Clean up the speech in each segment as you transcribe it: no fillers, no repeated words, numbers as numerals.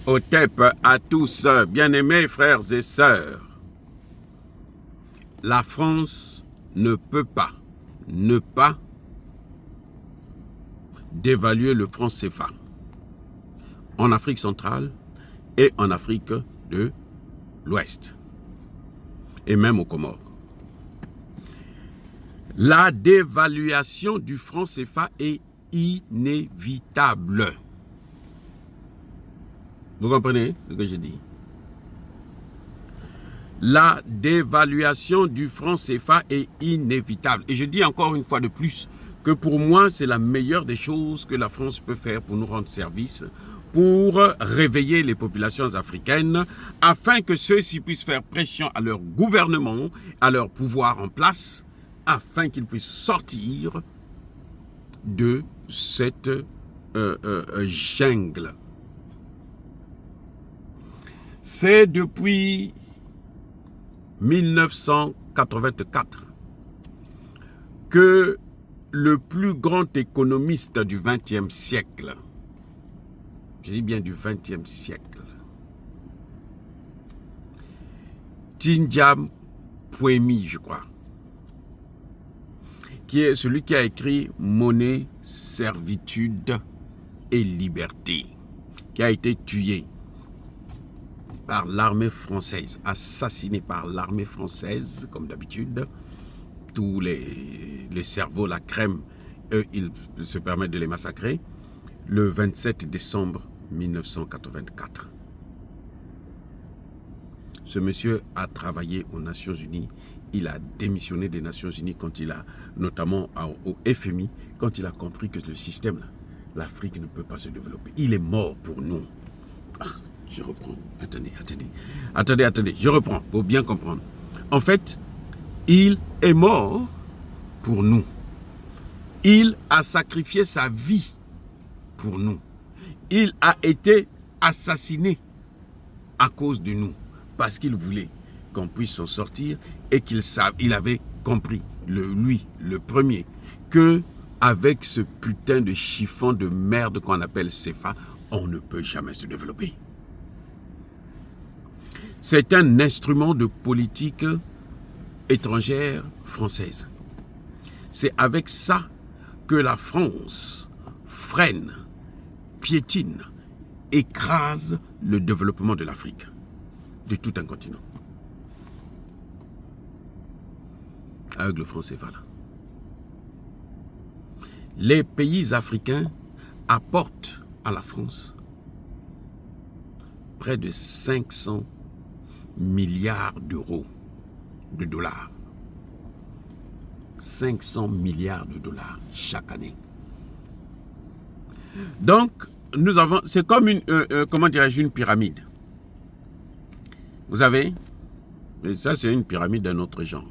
Otep à tous, bien-aimés frères et sœurs. La France ne peut pas dévaluer le franc CFA en Afrique centrale et en Afrique de l'Ouest et même aux Comores. La dévaluation du franc CFA est inévitable. Vous comprenez ce que je dis? La dévaluation du franc CFA est inévitable. Et je dis encore une fois de plus que pour moi, c'est la meilleure des choses que la France peut faire pour nous rendre service, pour réveiller les populations africaines, afin que ceux-ci puissent faire pression à leur gouvernement, à leur pouvoir en place, afin qu'ils puissent sortir de cette jungle. C'est depuis 1984 que le plus grand économiste du XXe siècle, je dis bien du XXe siècle, Tindiam Poemi, je crois, qui est celui qui a écrit Monnaie, servitude et liberté, qui a été tué par l'armée française, assassiné par l'armée française, comme d'habitude. Tous les cerveaux, la crème, eux, ils se permettent de les massacrer, le 27 décembre 1984. Ce monsieur a travaillé aux Nations Unies, il a démissionné des Nations Unies quand il a, notamment au FMI, quand il a compris que le système, l'Afrique ne peut pas se développer. Il est mort pour nous. Je reprends. Attendez. Je reprends pour bien comprendre. En fait, il est mort pour nous. Il a sacrifié sa vie pour nous. Il a été assassiné à cause de nous. Parce qu'il voulait qu'on puisse s'en sortir et qu'il avait compris, lui, le premier, que avec ce putain de chiffon de merde qu'on appelle CFA, on ne peut jamais se développer. C'est un instrument de politique étrangère française. C'est avec ça que la France freine, piétine, écrase le développement de l'Afrique, de tout un continent. Avec le franc CFA là. Les pays africains apportent à la France près de 500 milliards d'euros, de dollars. 500 milliards de dollars chaque année. Donc, nous avons, c'est comme une, comment dirais-je, une pyramide. Vous avez, et ça c'est une pyramide d'un autre genre.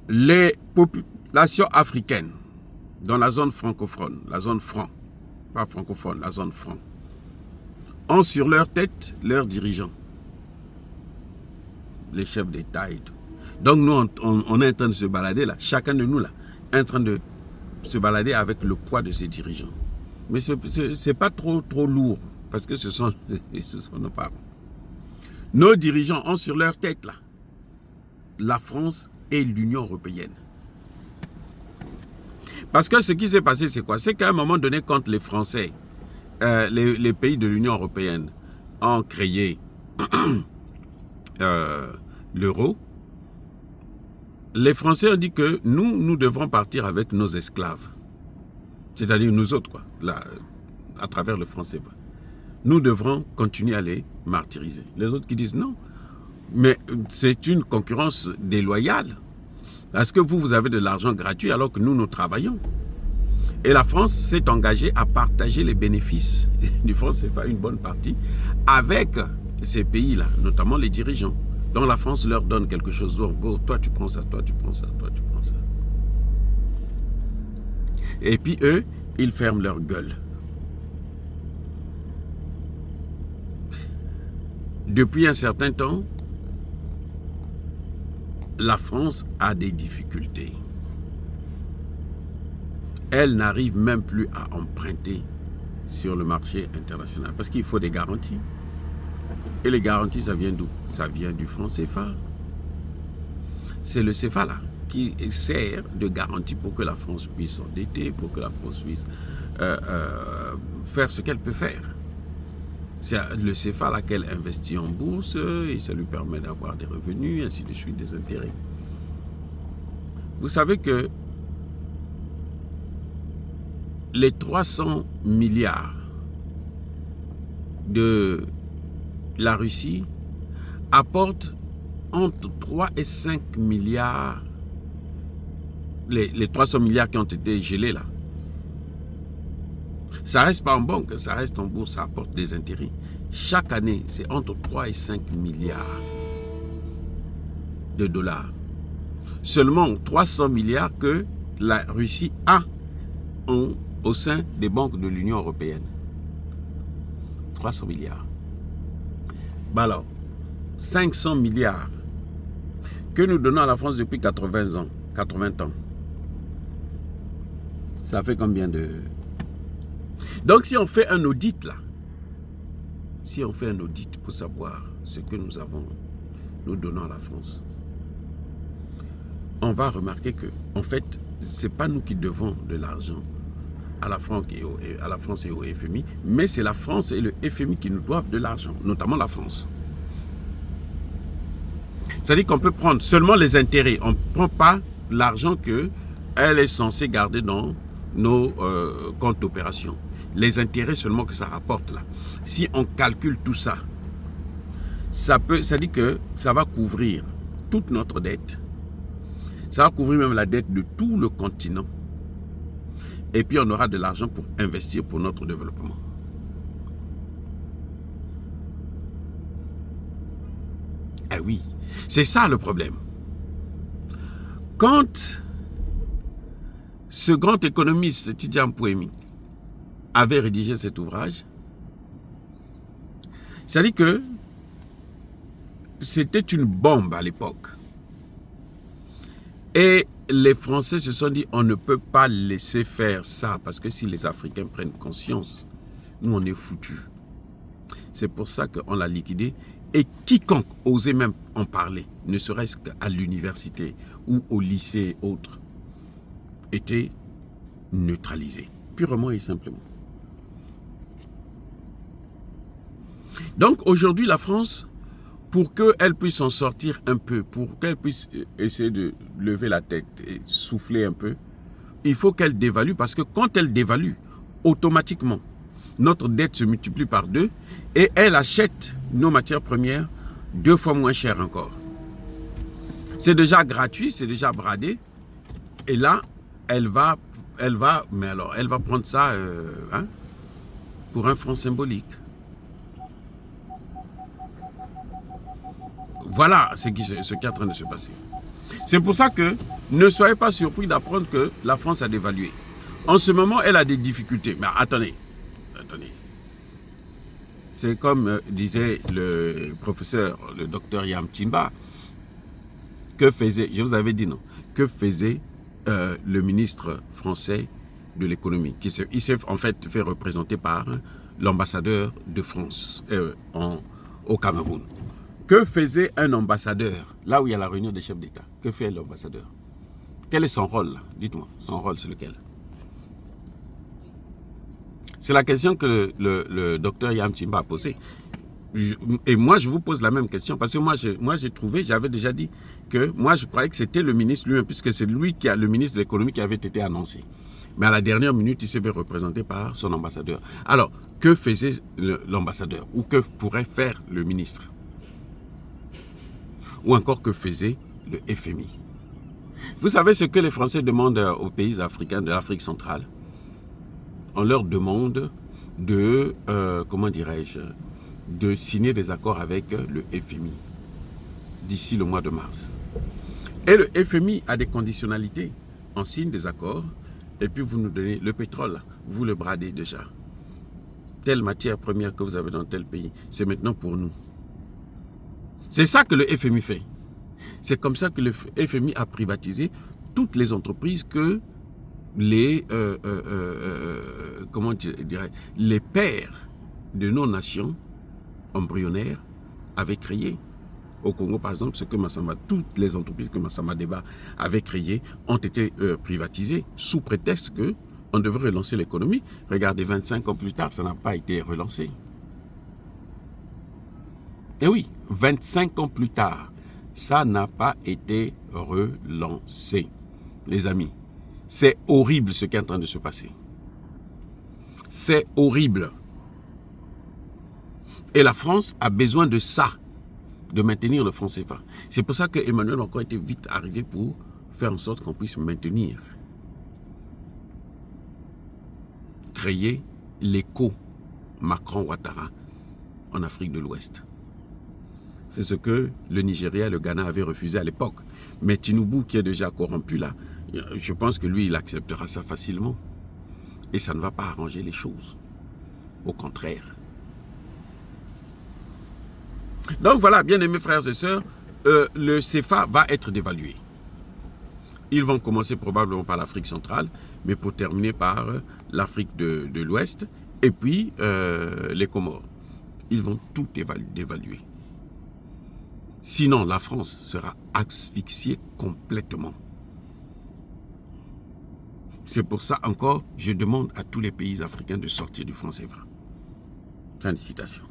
Les populations africaines dans la zone francophone, la zone franc, pas francophone, la zone franc, ont sur leur tête leurs dirigeants, les chefs d'État et tout. Donc nous, on est en train de se balader là, chacun de nous là, est en train de se balader avec le poids de ses dirigeants. Mais c'est pas trop lourd, parce que ce sont nos parents. Nos dirigeants ont sur leur tête là, la France et l'Union européenne. Parce que ce qui s'est passé, c'est quoi? C'est qu'à un moment donné, quand les Français, les pays de l'Union européenne ont créé l'euro, les Français ont dit que nous devrons partir avec nos esclaves. C'est-à-dire nous autres, quoi, là, à travers le franc CFA. Nous devrons continuer à les martyriser. Les autres qui disent non. Mais c'est une concurrence déloyale. Parce que vous avez de l'argent gratuit alors que nous travaillons. Et la France s'est engagée à partager les bénéfices du franc CFA, une bonne partie, avec ces pays-là, notamment les dirigeants. Donc la France leur donne quelque chose. Donc, go, toi tu prends ça, toi tu prends ça, toi tu prends ça. Et puis eux, ils ferment leur gueule. Depuis un certain temps, la France a des difficultés. Elle n'arrive même plus à emprunter sur le marché international. Parce qu'il faut des garanties. Et les garanties, ça vient d'où? Ça vient du franc CFA. C'est le CFA là qui sert de garantie pour que la France puisse s'endetter, pour que la France puisse faire ce qu'elle peut faire. C'est le CFA là qu'elle investit en bourse et ça lui permet d'avoir des revenus, ainsi de suite, des intérêts. Vous savez que les 300 milliards de la Russie apportent entre 3 et 5 milliards, les 300 milliards qui ont été gelés là. Ça reste pas en banque, ça reste en bourse, ça apporte des intérêts. Chaque année, c'est entre 3 et 5 milliards de dollars. Seulement 300 milliards que la Russie a au sein des banques de l'Union européenne. 300 milliards. Ben alors, 500 milliards que nous donnons à la France depuis 80 ans. Ça fait combien de... Donc si on fait un audit là, si on fait un audit pour savoir ce que nous donnons à la France, on va remarquer que, en fait, c'est pas nous qui devons de l'argent à la France et au FMI, mais c'est la France et le FMI qui nous doivent de l'argent, notamment la France. C'est-à-dire qu'on peut prendre seulement les intérêts, on ne prend pas l'argent qu'elle est censée garder dans nos comptes d'opération. Les intérêts seulement que ça rapporte là. Si on calcule tout ça, ça dit que ça va couvrir toute notre dette. Ça va couvrir même la dette de tout le continent. Et puis on aura de l'argent pour investir pour notre développement. Eh oui, c'est ça le problème. Quand ce grand économiste Tidjane Pouemi avait rédigé cet ouvrage, ça dit que c'était une bombe à l'époque. Et les Français se sont dit, on ne peut pas laisser faire ça, parce que si les Africains prennent conscience, nous on est foutus. C'est pour ça qu'on l'a liquidé. Et quiconque osait même en parler, ne serait-ce qu'à l'université ou au lycée et autres, était neutralisé, purement et simplement. Donc aujourd'hui, la France, pour qu'elle puisse en sortir un peu, pour qu'elle puisse essayer de lever la tête et souffler un peu, il faut qu'elle dévalue, parce que quand elle dévalue, automatiquement, notre dette se multiplie par 2 et elle achète nos matières premières 2 fois moins cher encore. C'est déjà gratuit, c'est déjà bradé. Et là, elle va prendre ça pour un franc symbolique. Voilà ce qui est en train de se passer. C'est pour ça que ne soyez pas surpris d'apprendre que la France a dévalué. En ce moment, elle a des difficultés. Mais attendez. C'est comme disait le professeur, le docteur Yam Timba, que faisait, je vous avais dit non, que faisait le ministre français de l'économie, il s'est en fait fait représenter par l'ambassadeur de France au Cameroun. Que faisait un ambassadeur, là où il y a la réunion des chefs d'État? Que fait l'ambassadeur? Quel est son rôle? Dites-moi, son rôle c'est lequel? C'est la question que le docteur Yam Timba a posée. Et moi, je vous pose la même question, parce que moi j'ai trouvé, j'avais déjà dit que moi, je croyais que c'était le ministre lui-même, puisque c'est lui le ministre de l'économie qui avait été annoncé. Mais à la dernière minute, il s'est fait représenter par son ambassadeur. Alors, que faisait l'ambassadeur? Ou que pourrait faire le ministre? Ou encore, que faisait le FMI? Vous savez ce que les Français demandent aux pays africains de l'Afrique centrale? On leur demande de, de signer des accords avec le FMI d'ici le mois de mars. Et le FMI a des conditionnalités. On signe des accords et puis vous nous donnez le pétrole, vous le bradez déjà. Telle matière première que vous avez dans tel pays, c'est maintenant pour nous. C'est ça que le FMI fait. C'est comme ça que le FMI a privatisé toutes les entreprises que comment dirais, les pères de nos nations embryonnaires avaient créé. Au Congo, par exemple, ce que Massamba, toutes les entreprises que Massamba Deba avait créées ont été privatisées sous prétexte qu'on devait relancer l'économie. Regardez, 25 ans plus tard, ça n'a pas été relancé. Et oui, 25 ans plus tard, ça n'a pas été relancé. Les amis, c'est horrible ce qui est en train de se passer. C'est horrible. Et la France a besoin de ça, de maintenir le franc CFA. C'est pour ça que Emmanuel Macron était vite arrivé pour faire en sorte qu'on puisse maintenir, créer l'écho Macron-Ouattara en Afrique de l'Ouest. C'est ce que le Nigeria et le Ghana avaient refusé à l'époque. Mais Tinubu, qui est déjà corrompu là, je pense que lui, il acceptera ça facilement. Et ça ne va pas arranger les choses. Au contraire. Donc voilà, bien aimés frères et sœurs, le CFA va être dévalué. Ils vont commencer probablement par l'Afrique centrale, mais pour terminer par l'Afrique de l'Ouest et puis les Comores. Ils vont tout dévaluer. Sinon, la France sera asphyxiée complètement. C'est pour ça encore, je demande à tous les pays africains de sortir du franc CFA. Fin de citation.